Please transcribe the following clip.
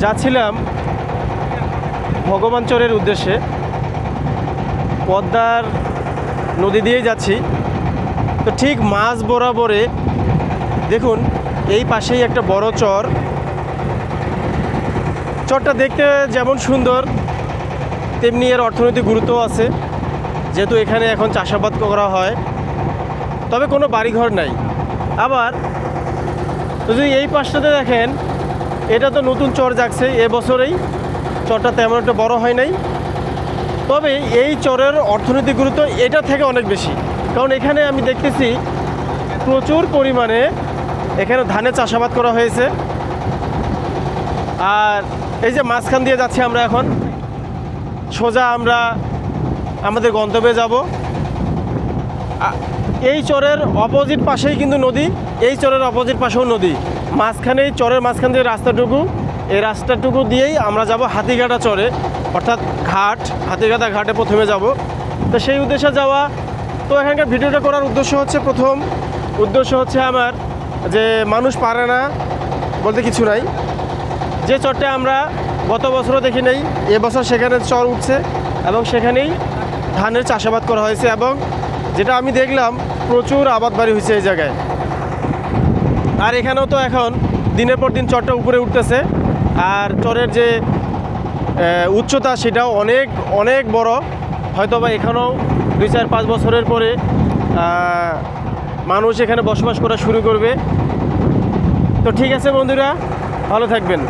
যাচ্ছিলাম ভগবানচরের উদ্দেশ্যে, পদ্মার নদী দিয়েই যাচ্ছি। তো ঠিক মাঝ বরাবরে দেখুন এই পাশেই একটা বড় চর। চরটা দেখতে যেমন সুন্দর তেমনি এর অর্থনৈতিক গুরুত্ব আছে, যেহেতু এখানে এখন চাষাবাদ করা হয়, তবে কোনো বাড়িঘর নাই। আবার যদি এই পাশটাতে দেখেন, এটা তো নতুন চর জাগছে এবছরেই, চরটা তেমন একটা বড় হয় নাই, তবে এই চরের অর্থনৈতিক গুরুত্ব এটা থেকে অনেক বেশি। কারণ এখানে আমি দেখতেছি প্রচুর পরিমাণে এখানে ধানের চাষাবাদ করা হয়েছে। আর এই যে মাঝখান দিয়ে যাচ্ছি আমরা, এখন সোজা আমরা আমাদের গন্তব্যে যাব। এই চরের অপোজিট পাশেই কিন্তু নদী, এই চরের অপোজিট পাশেও নদী, মাঝখানেই চরের মাঝখান দিয়ে রাস্তাটুকু, এই রাস্তাটুকু দিয়েই আমরা যাব হাতিঘাটা চরে, অর্থাৎ ঘাট, হাতিঘাটা ঘাটে প্রথমে যাব। তো সেই উদ্দেশ্যে যাওয়া। তো এখানকার ভিডিওটা করার উদ্দেশ্য হচ্ছে, প্রথম উদ্দেশ্য হচ্ছে আমার যে মানুষ পারে না বলতে কিছু নাই। যে চরটা আমরা গত বছরও দেখি নাই, এবছর সেখানে চর উঠছে এবং সেখানেই ধানের চাষাবাদ করা হয়েছে, এবং যেটা আমি দেখলাম প্রচুর আবাদ বাড়ি হয়েছে এই জায়গায়। আর এখানেও তো এখন দিনের পর দিন চরটা উপরে উঠতেছে, আর চরের যে উচ্চতা সেটাও অনেক অনেক বড়। হয়তো বা এখানেও 2-4-5 বছরের পরে মানুষ এখানে বসবাস করা শুরু করবে। তো ঠিক আছে বন্ধুরা, ভালো থাকবেন।